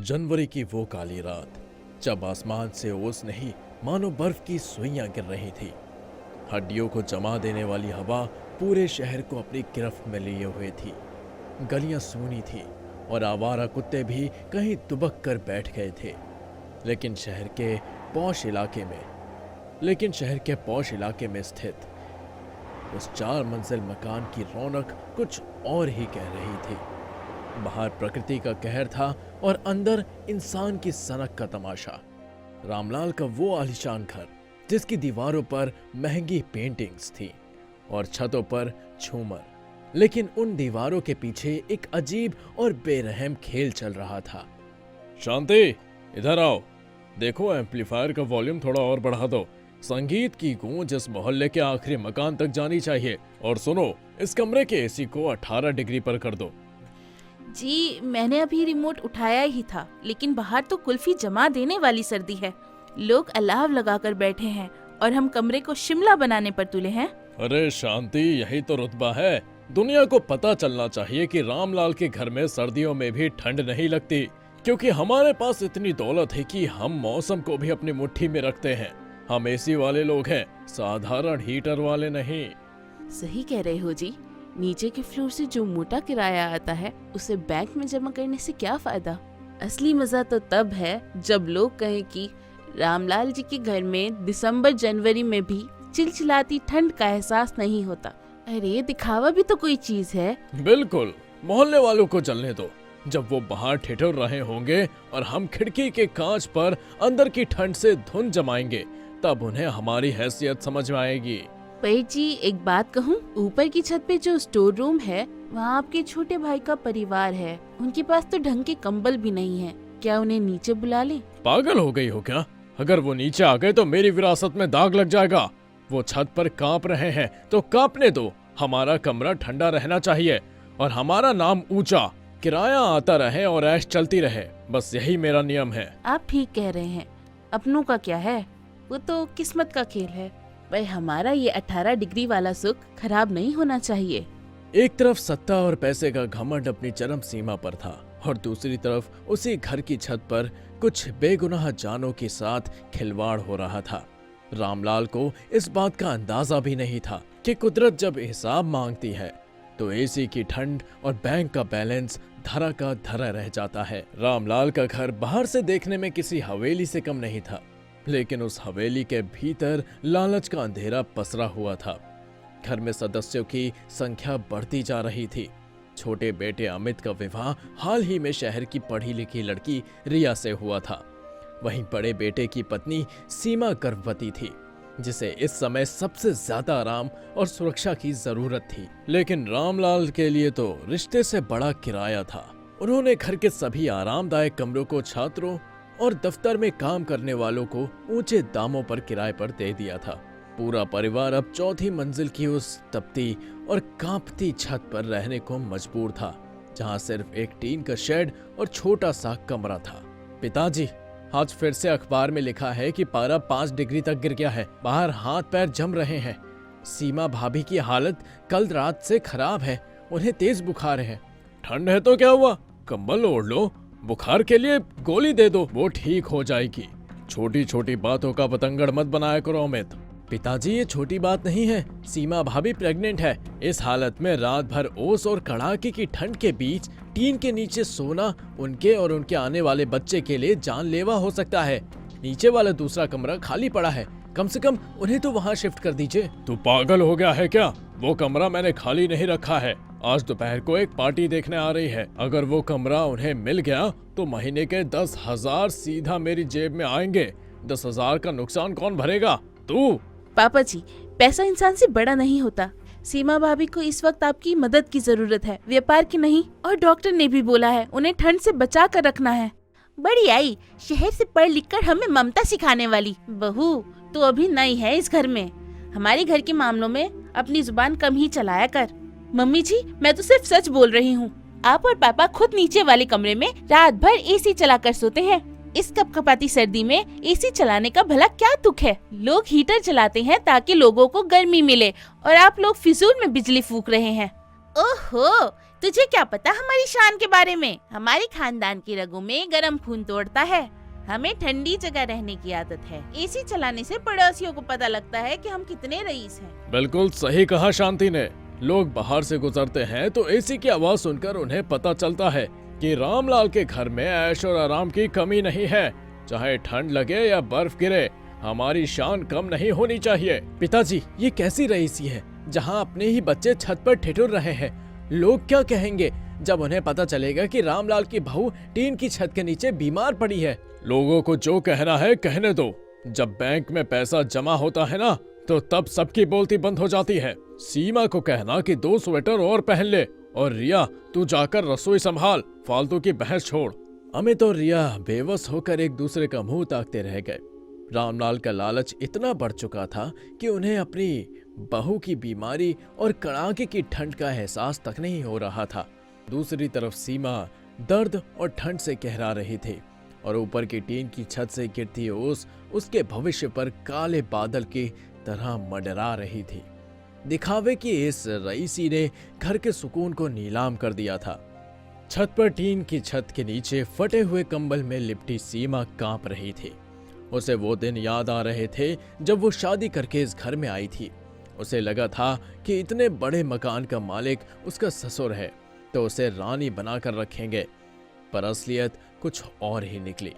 जनवरी की वो काली रात, जब आसमान से ओस नहीं मानो बर्फ की सुइयां गिर रही थी। हड्डियों को जमा देने वाली हवा पूरे शहर को अपनी गिरफ्त में लिए हुए थी। गलियां सूनी थी और आवारा कुत्ते भी कहीं दुबक कर बैठ गए थे। लेकिन शहर के पौश इलाके में स्थित उस 4 मंजिल मकान की रौनक कुछ और ही कह रही थी। बाहर प्रकृति का कहर था और अंदर इंसान की सनक का तमाशा। रामलाल का वो आलीशान घर, जिसकी दीवारों पर महंगी पेंटिंग्स थी और छतों पर झूमर, लेकिन उन दीवारों के पीछे एक अजीब और बेरहम खेल चल रहा था। शांति, इधर आओ। देखो, एम्पलीफायर का वॉल्यूम थोड़ा और बढ़ा दो। संगीत की गूंज इस मोहल्ले के आखिरी मकान तक जानी चाहिए। और सुनो, इस कमरे के एसी को 18 डिग्री पर कर दो। जी, मैंने अभी रिमोट उठाया ही था, लेकिन बाहर तो कुल्फी जमा देने वाली सर्दी है। लोग अलाव लगाकर बैठे हैं और हम कमरे को शिमला बनाने पर तुले हैं। अरे शांति, यही तो रुतबा है। दुनिया को पता चलना चाहिए कि रामलाल के घर में सर्दियों में भी ठंड नहीं लगती, क्योंकि हमारे पास इतनी दौलत है कि हम मौसम को भी अपनी मुट्ठी में रखते हैं। हम एसी वाले लोग हैं, साधारण हीटर वाले नहीं। सही कह रहे हो जी। नीचे के फ्लोर से जो मोटा किराया आता है, उसे बैंक में जमा करने से क्या फायदा। असली मजा तो तब है जब लोग कहें कि रामलाल जी के घर में दिसंबर जनवरी में भी चिलचिलाती ठंड का एहसास नहीं होता। अरे, दिखावा भी तो कोई चीज है। बिल्कुल, मोहल्ले वालों को चलने दो। जब वो बाहर ठिठुर रहे होंगे और हम खिड़की के कांच पर अंदर की ठंड से धुन जमाएंगे, तब उन्हें हमारी हैसियत समझ में आएगी। पर जी, एक बात कहूँ, ऊपर की छत पे जो स्टोर रूम है, वहाँ आपके छोटे भाई का परिवार है। उनके पास तो ढंग के कंबल भी नहीं है। क्या उन्हें नीचे बुला ले? पागल हो गई हो क्या? अगर वो नीचे आ गए तो मेरी विरासत में दाग लग जाएगा। वो छत पर कांप रहे हैं तो कांपने दो। हमारा कमरा ठंडा रहना चाहिए और हमारा नाम ऊंचा। किराया आता रहे और ऐश चलती रहे, बस यही मेरा नियम है। आप ठीक कह रहे हैं। अपनों का क्या है, वो तो किस्मत का खेल है। पर हमारा ये 18 डिग्री वाला सुख खराब नहीं होना चाहिए। एक तरफ सत्ता और पैसे का घमंड अपनी चरम सीमा पर था और दूसरी तरफ उसी घर की छत पर कुछ बेगुनाह जानों के साथ खिलवाड़ हो रहा था। रामलाल को इस बात का अंदाजा भी नहीं था कि कुदरत जब हिसाब मांगती है तो एसी की ठंड और बैंक का बैलेंस धरा का धरा रह जाता है। रामलाल का घर बाहर से देखने में किसी हवेली से कम नहीं था, लेकिन उस हवेली के भीतर लालच का अंधेरा पसरा हुआ था। घर में सदस्यों की संख्या बढ़ती जा रही थी। छोटे बेटे अमित का विवाह हाल ही में शहर की पढ़ी लिखी लड़की रिया से हुआ था। वहीं बड़े बेटे की पत्नी सीमा गर्भवती थी, जिसे इस समय सबसे ज्यादा आराम और सुरक्षा की जरूरत थी। लेकिन रामलाल के लिए तो रिश्ते से बड़ा किराया था। उन्होंने घर के सभी आरामदायक कमरों को छात्रों और दफ्तर में काम करने वालों को ऊंचे दामों पर किराए पर दे दिया था। पूरा परिवार अब 4थी मंजिल की उस तपती और कांपती छत पर रहने को मजबूर था, जहां सिर्फ एक टीन का शेड और छोटा सा कमरा था। पिताजी, आज फिर से अखबार में लिखा है कि पारा 5 डिग्री तक गिर गया है। बाहर हाथ पैर जम रहे हैं। सीमा भाभी की हालत कल रात से खराब है। उन्हें तेज बुखार है। ठंड है तो क्या हुआ, कंबल ओढ़ लो। बुखार के लिए गोली दे दो, वो ठीक हो जाएगी। छोटी छोटी बातों का पतंगड़ मत बनाया करो अमित। पिताजी, ये छोटी बात नहीं है। सीमा भाभी प्रेग्नेंट है। इस हालत में रात भर ओस और कड़ाके की ठंड के बीच टीन के नीचे सोना उनके और उनके आने वाले बच्चे के लिए जानलेवा हो सकता है। नीचे वाला दूसरा कमरा खाली पड़ा है, कम से कम उन्हें तो वहाँ शिफ्ट कर दीजिए। तू पागल हो गया है क्या? वो कमरा मैंने खाली नहीं रखा है। आज दोपहर को एक पार्टी देखने आ रही है। अगर वो कमरा उन्हें मिल गया तो महीने के 10,000 सीधा मेरी जेब में आएंगे। 10,000 का नुकसान कौन भरेगा? तू। पापा जी, पैसा इंसान से बड़ा नहीं होता। सीमा भाभी को इस वक्त आपकी मदद की जरूरत है, व्यापार की नहीं। और डॉक्टर ने भी बोला है उन्हें ठंड से बचा कर रखना है। बड़ी आई, शहर से पढ़ लिख कर हमें ममता सिखाने वाली बहू तो अभी नई है इस घर में। हमारे घर के मामलों में अपनी जुबान कम ही चलाया कर। मम्मी जी, मैं तो सिर्फ सच बोल रही हूँ। आप और पापा खुद नीचे वाले कमरे में रात भर एसी चलाकर सोते हैं। इस कपकपाती सर्दी में एसी चलाने का भला क्या तुक है? लोग हीटर चलाते हैं ताकि लोगों को गर्मी मिले और आप लोग फिजूल में बिजली फूंक रहे हैं। ओहो, तुझे क्या पता हमारी शान के बारे में? हमारे खानदान की रगों में गर्म खून तोड़ता है। हमें ठंडी जगह रहने की आदत है। एसी चलाने से पड़ोसियों को पता लगता है कि हम कितने रईस हैं। बिल्कुल सही कहा शांति ने। लोग बाहर से गुजरते हैं तो एसी की आवाज सुनकर उन्हें पता चलता है कि रामलाल के घर में ऐश और आराम की कमी नहीं है। चाहे ठंड लगे या बर्फ गिरे, हमारी शान कम नहीं होनी चाहिए। पिताजी, ये कैसी रईसी है जहाँ अपने ही बच्चे छत पर ठिठुर रहे हैं? लोग क्या कहेंगे जब उन्हें पता चलेगा कि रामलाल की बहू टीन की छत के नीचे बीमार पड़ी है? लोगों को जो कहना है कहने दो। जब बैंक में पैसा जमा होता है ना, तो तब सबकी बोलती बंद हो जाती है। सीमा को कहना कि 2 स्वेटर और पहन ले, और रिया तू जाकर रसोई संभाल, फालतू की बहस छोड़। अमित और रिया बेबस होकर एक दूसरे का मुंह ताकते रह गए। रामलाल का लालच इतना बढ़ चुका था कि उन्हें अपनी बहू की बीमारी और कड़ाके की ठंड का एहसास तक नहीं हो रहा था। दूसरी तरफ सीमा दर्द और ठंड से कहरा रही थी, और ऊपर की टीन की छत से गिरती ओस उसके भविष्य पर काले बादल की तरह मंडरा रही थी। दिखावे की इस रईसी ने घर के सुकून को नीलाम कर दिया था। छत पर टीन की छत के नीचे फटे हुए कंबल में लिपटी सीमा कांप रही थी। उसे वो दिन याद आ रहे थे जब वो शादी करके इस घर में आई थी। उसे लगा था कि इतने बड़े मकान का मालिक उसका ससुर है तो उसे रानी बनाकर रखेंगे, पर असलियत कुछ और ही निकली।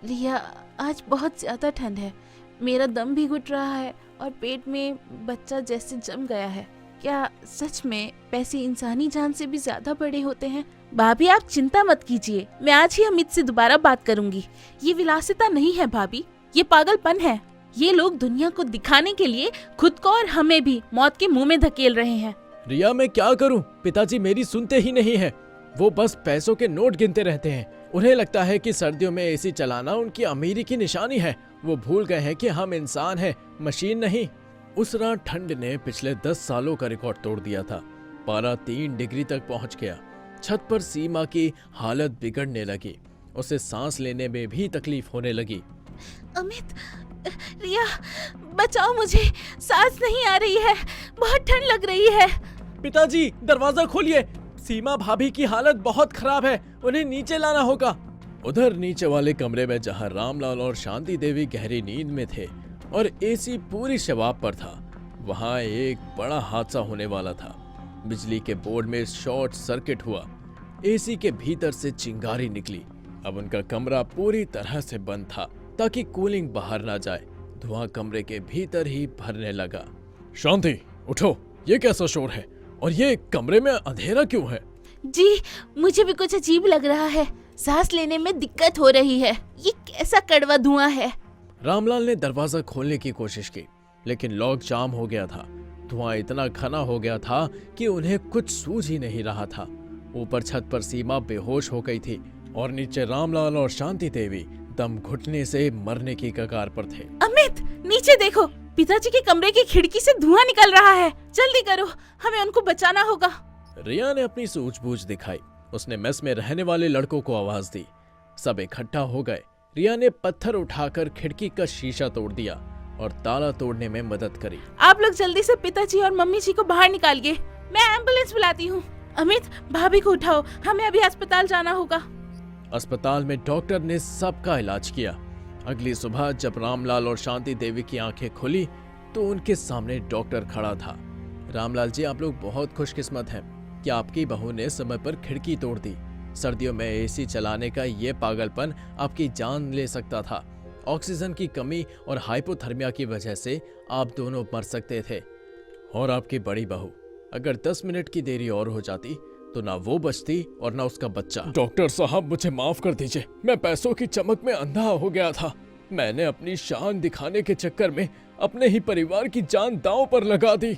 रिया, आज बहुत ज्यादा ठंड है। मेरा दम भी घुट रहा है और पेट में बच्चा जैसे जम गया है। क्या सच में पैसे इंसानी जान से भी ज्यादा बड़े होते हैं? भाभी, आप चिंता मत कीजिए, मैं आज ही अमित से दोबारा बात करूंगी। ये विलासिता नहीं है भाभी, ये पागलपन है। ये लोग दुनिया को दिखाने के लिए खुद को और हमें भी मौत के मुंह में धकेल रहे हैं। रिया, मैं क्या करूं? पिताजी मेरी सुनते ही नहीं है। वो बस पैसों के नोट गिनते रहते हैं। उन्हें लगता है कि सर्दियों में एसी चलाना उनकी अमीरी की निशानी है। वो भूल गए हैं कि हम इंसान हैं, मशीन नहीं। उस रात ठंड ने पिछले 10 सालों का रिकॉर्ड तोड़ दिया था। पारा 3 डिग्री तक पहुंच गया। छत पर सीमा की हालत बिगड़ने लगी। उसे सांस लेने में भी तकलीफ होने लगी। अमित, रिया, बचाओ मुझे, सांस नहीं आ रही है, बहुत ठंड लग रही है। पिताजी, दरवाजा खोलिए, सीमा भाभी की हालत बहुत खराब है, उन्हें नीचे लाना होगा। उधर नीचे वाले कमरे में जहां रामलाल और शांति देवी गहरी नींद में थे और एसी पूरी शबाब पर था, वहां एक बड़ा हादसा होने वाला था। बिजली के बोर्ड में शॉर्ट सर्किट हुआ। एसी के भीतर से चिंगारी निकली। अब उनका कमरा पूरी तरह से बंद था ताकि कूलिंग बाहर ना जाए। धुआं कमरे के भीतर ही भरने लगा। शांति, उठो, ये कैसा शोर है और ये कमरे में अंधेरा क्यों है? जी, मुझे भी कुछ अजीब लग रहा है, सांस लेने में दिक्कत हो रही है। ये कैसा कड़वा धुआं है? रामलाल ने दरवाजा खोलने की कोशिश की, लेकिन लॉक जाम हो गया था। धुआं इतना घना हो गया था कि उन्हें कुछ सूझ ही नहीं रहा था। ऊपर छत पर सीमा बेहोश हो गई थी और नीचे रामलाल और शांति देवी दम घुटने से मरने की कगार पर थे। अमित, नीचे देखो, पिताजी के कमरे की खिड़की से धुआं निकल रहा है। जल्दी करो, हमें उनको बचाना होगा। रिया ने अपनी सूझबूझ दिखाई। उसने मेस में रहने वाले लड़कों को आवाज दी। सब इकट्ठा हो गए। रिया ने पत्थर उठाकर खिड़की का शीशा तोड़ दिया और ताला तोड़ने में मदद करी। आप लोग जल्दी से पिताजी और मम्मी जी को बाहर निकालिए, मैं एम्बुलेंस बुलाती हूँ। अमित, भाभी को उठाओ, हमें अभी अस्पताल जाना होगा। अस्पताल में डॉक्टर ने सबका इलाज किया। अगली सुबह जब रामलाल और शांति देवी की आंखें खुली तो उनके सामने डॉक्टर खड़ा था। रामलाल जी, आप लोग बहुत खुशकिस्मत हैं कि आपकी बहू ने समय पर खिड़की तोड़ दी। सर्दियों में एसी चलाने का ये पागलपन आपकी जान ले सकता था। ऑक्सीजन की कमी और हाइपोथर्मिया की वजह से आप दोनों मर सकते थे। और आपकी बड़ी बहू, अगर 10 मिनट की देरी और हो जाती तो ना वो बचती और ना उसका बच्चा। डॉक्टर साहब, मुझे माफ कर दीजिए, मैं पैसों की चमक में अंधा हो गया था। मैंने अपनी शान दिखाने के चक्कर में अपने ही परिवार की जान दांव पर लगा दी।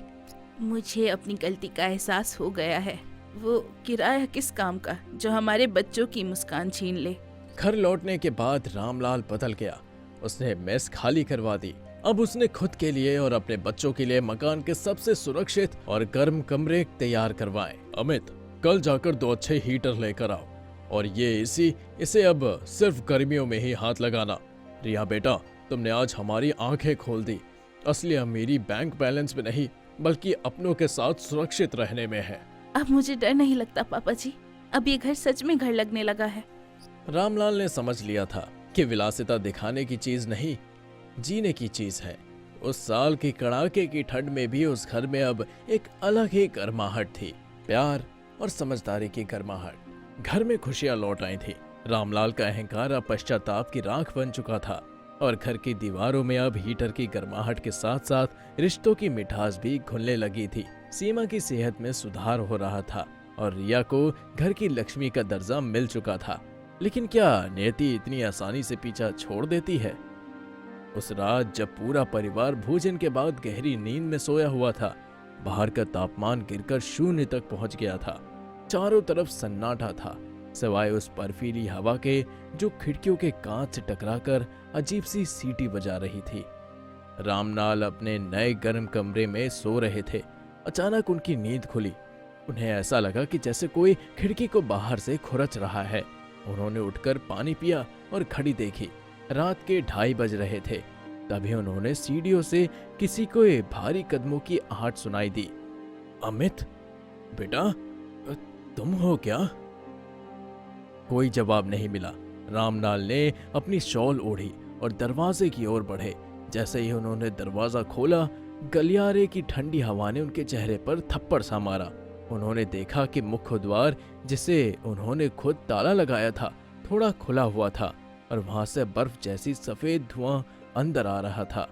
मुझे अपनी गलती का एहसास हो गया है। वो किराया किस काम का जो हमारे बच्चों की मुस्कान छीन ले। घर लौटने के बाद रामलाल बदल गया। उसने मेस खाली करवा दी। अब उसने खुद के लिए और अपने बच्चों के लिए मकान के सबसे सुरक्षित और गर्म कमरे तैयार करवाए। अमित, कल जाकर 2 अच्छे हीटर लेकर आओ और ये एसी, इसे अब सिर्फ गर्मियों में ही हाथ लगाना। रिया बेटा, तुमने आज हमारी आंखें खोल दी। असली अमीरी बैंक बैलेंस में नहीं बल्कि अपनों के साथ सुरक्षित रहने में है। अब मुझे डर नहीं लगता पापा जी, अब ये घर सच में घर लगने लगा है। रामलाल ने समझ लिया था कि विलासिता दिखाने की चीज नहीं, जीने की चीज है। उस साल की कड़ाके की ठंड में भी उस घर में अब एक अलग ही गर्माहट थी, प्यार और समझदारी की गर्माहट। घर में खुशियां लौट आई थी। रामलाल का अहंकार अब पश्चाताप की राख बन चुका था और घर की दीवारों में अब हीटर की गर्माहट के साथ साथ रिश्तों की मिठास भी घुलने लगी थी। सीमा की सेहत में सुधार हो रहा था और रिया को घर की लक्ष्मी का दर्जा मिल चुका था। लेकिन क्या नियति इतनी आसानी से पीछा छोड़ देती है? उस रात जब पूरा परिवार भोजन के बाद गहरी नींद में सोया हुआ था, बाहर का तापमान गिरकर शून्य तक पहुंच गया था। चारों तरफ सन्नाटा था, सिवाय उस बर्फीली हवा के जो खिड़कियों के कांच से टकराकर अजीब सी सीटी बजा रही थी। रामलाल अपने नए गर्म कमरे में सो रहे थे। अचानक उनकी नींद खुली। उन्हें ऐसा लगा कि जैसे कोई खिड़की को बाहर से खुरच रहा है। उन्होंने उठकर पानी पिया और घड़ी देखी। रात के 2:30 बज रहे थे। तभी उन्होंने सीढ़ियों से किसी को भारी कदमों की आहट सुनाई दी। अमित बेटा, तुम हो क्या? कोई जवाब नहीं मिला। रामलाल ने अपनी शॉल ओढ़ी और दरवाजे की ओर बढ़े। जैसे ही उन्होंने दरवाजा खोला, गलियारे की ठंडी हवा ने उनके चेहरे पर थप्पड़ सा मारा। उन्होंने देखा कि मुख्य द्वार, जिसे उन्होंने खुद ताला लगाया था, थोड़ा खुला हुआ था और वहां से बर्फ जैसी सफेद धुआं अंदर आ रहा था।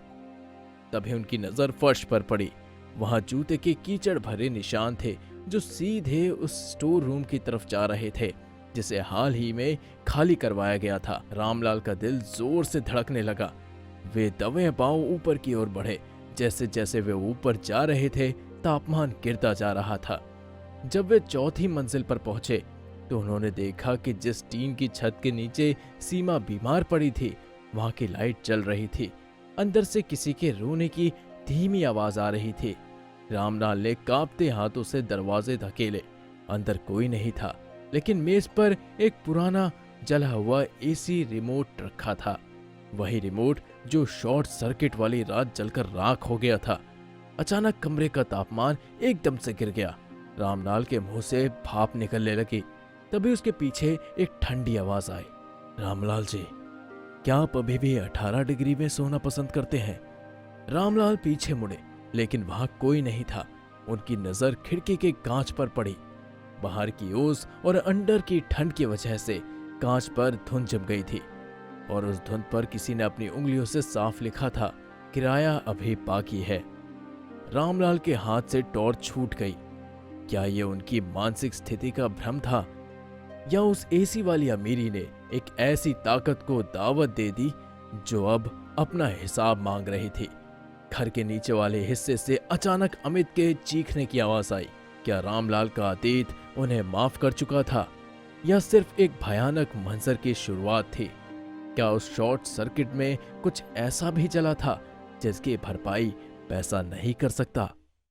तभी उनकी नजर फर्श पर पड़ी। वहां जूते के कीचड़ भरे निशान थे जो सीधे उस स्टोर रूम की तरफ जा रहे थे, जिसे हाल ही में खाली करवाया गया था। रामलाल का दिल जोर से धड़कने लगा। वे दबे पांव ऊपर की ओर बढ़े। जैसे जैसे वे ऊपर जा रहे थे, तापमान गिरता जा रहा था। जब वे चौथी मंजिल पर पहुंचे तो उन्होंने देखा कि जिस टीन की छत के नीचे सीमा बीमार पड़ी थी, वहां की लाइट जल रही थी। अंदर से किसी के रोने की धीमी आवाज आ रही थी। रामलाल ने कांपते हाथों से दरवाजे धकेले। अंदर कोई नहीं था, लेकिन मेज पर एक पुराना जला हुआ एसी रिमोट रखा था। वही रिमोट जो शॉर्ट सर्किट वाली रात जलकर राख हो गया था। अचानक कमरे का तापमान एकदम से गिर गया। रामलाल के मुंह से भाप निकलने लगी। तभी उसके पीछे एक ठंडी आवाज आई। रामलाल जी, क्या आप अभी भी 18 डिग्री में सोना पसंद करते हैं? रामलाल पीछे मुड़े, लेकिन वहां कोई नहीं था। उनकी नजर खिड़की के कांच पर पड़ी। बाहर की ओस और अंदर की ठंड की वजह से कांच पर धुंध जम गई थी और उस धुंध पर किसी ने अपनी उंगलियों से साफ लिखा था, किराया अभी बाकी है। रामलाल के हाथ से टॉर्च छूट गई। क्या ये उनकी मानसिक स्थिति का भ्रम था, या उस एसी वाली अमीरी ने एक ऐसी ताकत को दावत दे दी जो अब अपना हिसाब मांग रही थी? घर के नीचे वाले हिस्से से अचानक अमित के चीखने की आवाज आई। क्या रामलाल का अतीत उन्हें माफ कर चुका था, या सिर्फ एक भयानक मंजर की शुरुआत थी? क्या उस शॉर्ट सर्किट में कुछ ऐसा भी जला था जिसकी भरपाई पैसा नहीं कर सकता?